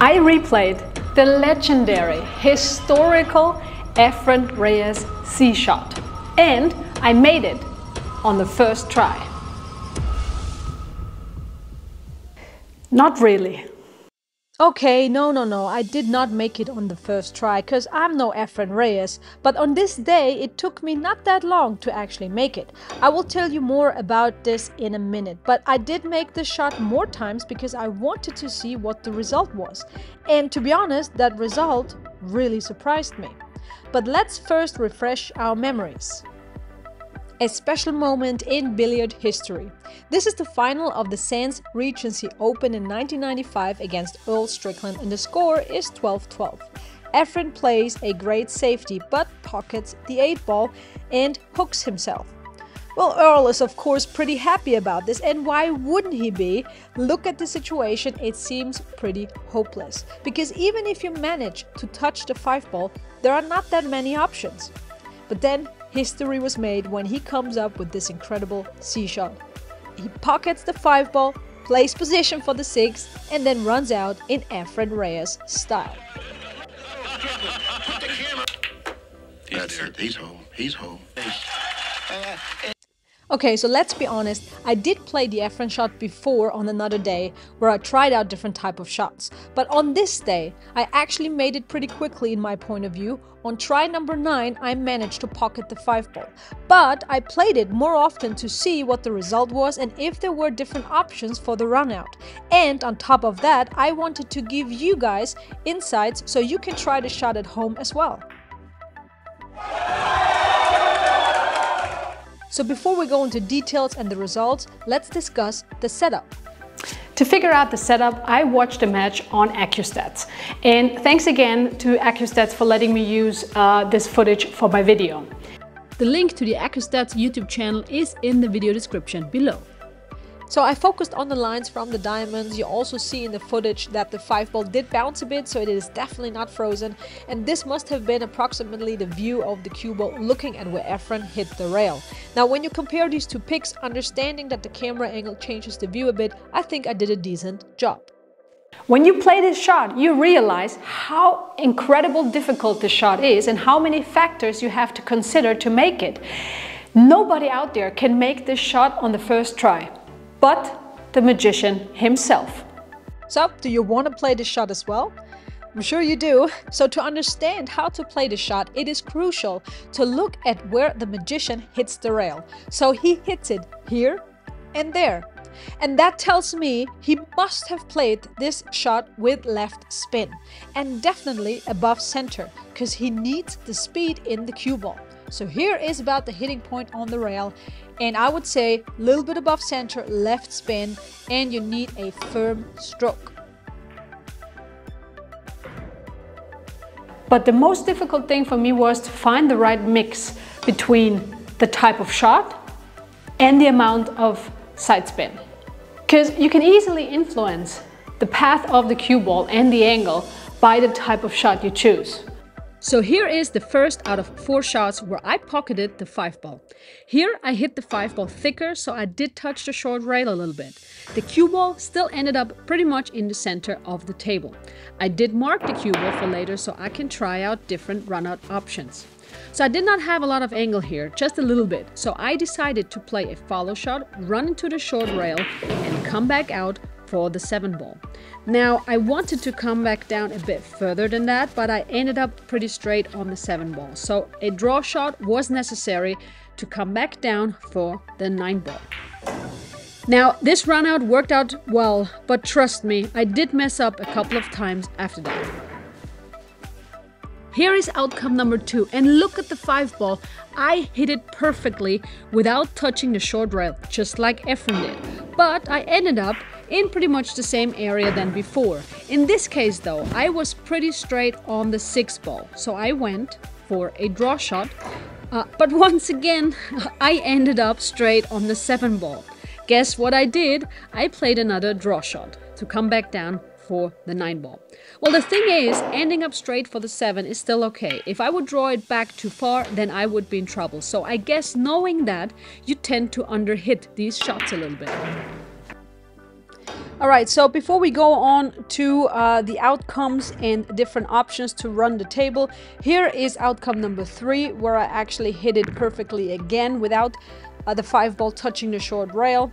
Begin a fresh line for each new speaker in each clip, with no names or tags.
I replayed the legendary, historical Efren Reyes Z-Shot, and I made it on the first try. Not really.
Okay, no, I did not make it on the first try, cause I'm no Efren Reyes, but on this day it took me not that long to actually make it. I will tell you more about this in a minute, but I did make this shot more times because I wanted to see what the result was. And to be honest, that result really surprised me. But let's first refresh our memories. A special moment in billiard history. This is the final of the Sands Regency Open in 1995 against Earl Strickland, and the score is 12-12. Efren plays a great safety but pockets the 8-ball and hooks himself. Well, Earl is of course pretty happy about this, and why wouldn't he be? Look at the situation, it seems pretty hopeless. Because even if you manage to touch the 5-ball, there are not that many options. But then history was made when he comes up with this incredible Z-shot. He pockets the 5-ball, plays position for the 6, and then runs out in Efren Reyes style.
That's it. He's home. He's home.
Okay, so let's be honest, I did play the Efren shot before on another day where I tried out different type of shots. But on this day, I actually made it pretty quickly in my point of view. On try number 9, I managed to pocket the 5-ball. But I played it more often to see what the result was and if there were different options for the run out. And on top of that, I wanted to give you guys insights so you can try the shot at home as well. So before we go into details and the results, let's discuss the setup.
To figure out the setup, I watched the match on Accu. And thanks again to Accu for letting me use this footage for my video.
The link to the Accu YouTube channel is in the video description below. So I focused on the lines from the diamonds. You also see in the footage that the 5-ball did bounce a bit, so it is definitely not frozen. And this must have been approximately the view of the cue ball looking at where Efren hit the rail. Now when you compare these two pics, understanding that the camera angle changes the view a bit, I think I did a decent job.
When you play this shot, you realize how incredibly difficult this shot is and how many factors you have to consider to make it. Nobody out there can make this shot on the first try, but the magician himself.
So, do you want to play this shot as well? I'm sure you do. So to understand how to play the shot, it is crucial to look at where the magician hits the rail. So he hits it here and there. And that tells me he must have played this shot with left spin and definitely above center, because he needs the speed in the cue ball. So here is about the hitting point on the rail, and I would say a little bit above center, left spin, and you need a firm stroke.
But the most difficult thing for me was to find the right mix between the type of shot and the amount of side spin. Because you can easily influence the path of the cue ball and the angle by the type of shot you choose.
So here is the first out of 4 shots where I pocketed the 5-ball. Here I hit the 5-ball thicker, so I did touch the short rail a little bit. The cue ball still ended up pretty much in the center of the table. I did mark the cue ball for later so I can try out different run-out options. So I did not have a lot of angle here, just a little bit. So I decided to play a follow shot, run into the short rail and come back out for the 7-ball. Now I wanted to come back down a bit further than that, but I ended up pretty straight on the 7-ball. So a draw shot was necessary to come back down for the 9-ball. Now this run out worked out well, but trust me, I did mess up a couple of times after that. Here is outcome number 2, and look at the 5-ball. I hit it perfectly without touching the short rail, just like Efren did. But I ended up in pretty much the same area than before. In this case though, I was pretty straight on the 6-ball, so I went for a draw shot. But once again, I ended up straight on the 7-ball. Guess what I did? I played another draw shot to come back down for the 9-ball. Well, the thing is, ending up straight for the 7 is still okay. If I would draw it back too far, then I would be in trouble. So I guess knowing that, you tend to underhit these shots a little bit. All right, so before we go on to the outcomes and different options to run the table, here is outcome number 3, where I actually hit it perfectly again without the 5 ball touching the short rail.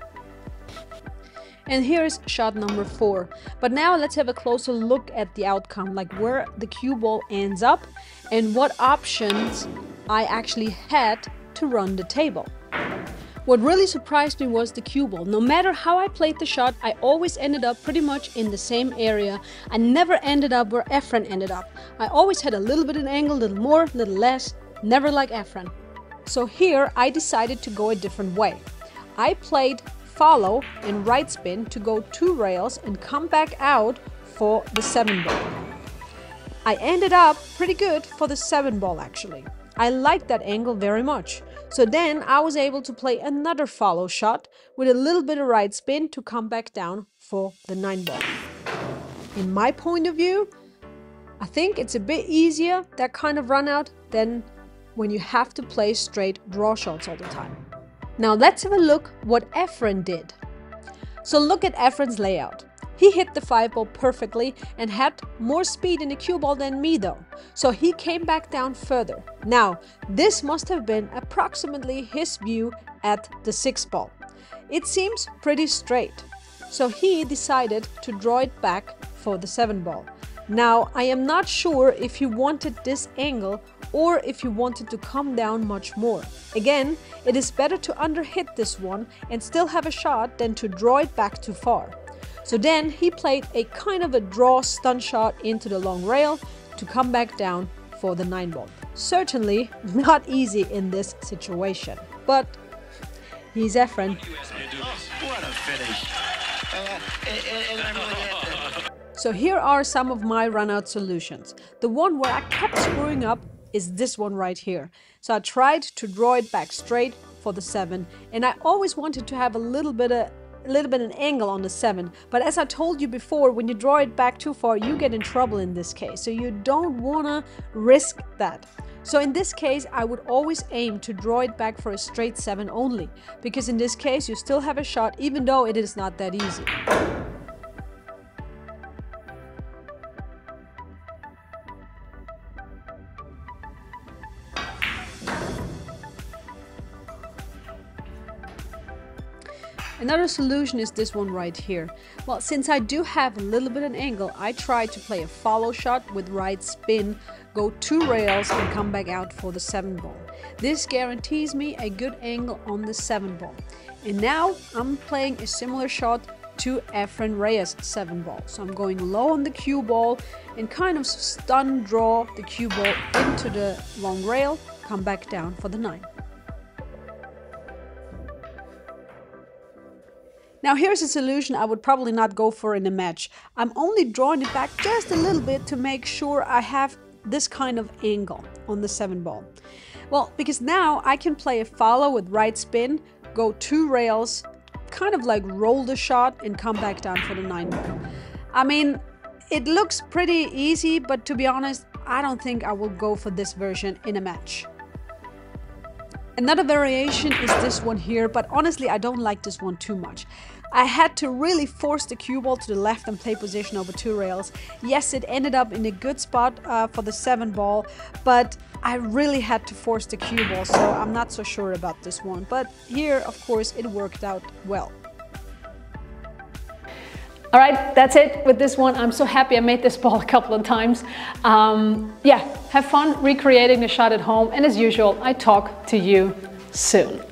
And here is shot number 4. But now let's have a closer look at the outcome, like where the cue ball ends up and what options I actually had to run the table. What really surprised me was the cue ball. No matter how I played the shot, I always ended up pretty much in the same area. I never ended up where Efren ended up. I always had a little bit of angle, a little more, a little less, never like Efren. So here I decided to go a different way. I played follow and right spin to go 2 rails and come back out for the 7 ball. I ended up pretty good for the 7 ball actually. I liked that angle very much. So then I was able to play another follow shot with a little bit of right spin to come back down for the 9 ball. In my point of view, I think it's a bit easier, that kind of run out, than when you have to play straight draw shots all the time. Now let's have a look what Efren did. So look at Efren's layout. He hit the 5 ball perfectly and had more speed in the cue ball than me though. So he came back down further. Now, this must have been approximately his view at the 6 ball. It seems pretty straight. So he decided to draw it back for the 7 ball. Now, I am not sure if he wanted this angle or if he wanted to come down much more. Again, it is better to underhit this one and still have a shot than to draw it back too far. So then he played a kind of a draw stun shot into the long rail to come back down for the 9 ball. Certainly not easy in this situation, but he's Efren.
What a finish. And I really had to...
So here are some of my run-out solutions. The one where I kept screwing up is this one right here. So I tried to draw it back straight for the 7, and I always wanted to have a little bit of an angle on the 7, but as I told you before, when you draw it back too far, you get in trouble in this case, so you don't want to risk that. So in this case, I would always aim to draw it back for a straight 7 only, because in this case you still have a shot even though it is not that easy. Another solution is this one right here. Well, since I do have a little bit of an angle, I try to play a follow shot with right spin, go 2 rails and come back out for the 7 ball. This guarantees me a good angle on the 7 ball. And now I'm playing a similar shot to Efren Reyes 7 ball. So I'm going low on the cue ball and kind of stun draw the cue ball into the long rail, come back down for the 9. Now here's a solution I would probably not go for in a match. I'm only drawing it back just a little bit to make sure I have this kind of angle on the 7 ball. Well, because now I can play a follow with right spin, go 2 rails, kind of like roll the shot and come back down for the 9 ball. I mean, it looks pretty easy, but to be honest, I don't think I will go for this version in a match. Another variation is this one here, but honestly I don't like this one too much. I had to really force the cue ball to the left and play position over 2 rails. Yes, it ended up in a good spot for the 7 ball, but I really had to force the cue ball, so I'm not so sure about this one. But here, of course, it worked out well.
All right, that's it with this one. I'm so happy I made this ball a couple of times. Yeah, have fun recreating the shot at home. And as usual, I talk to you soon.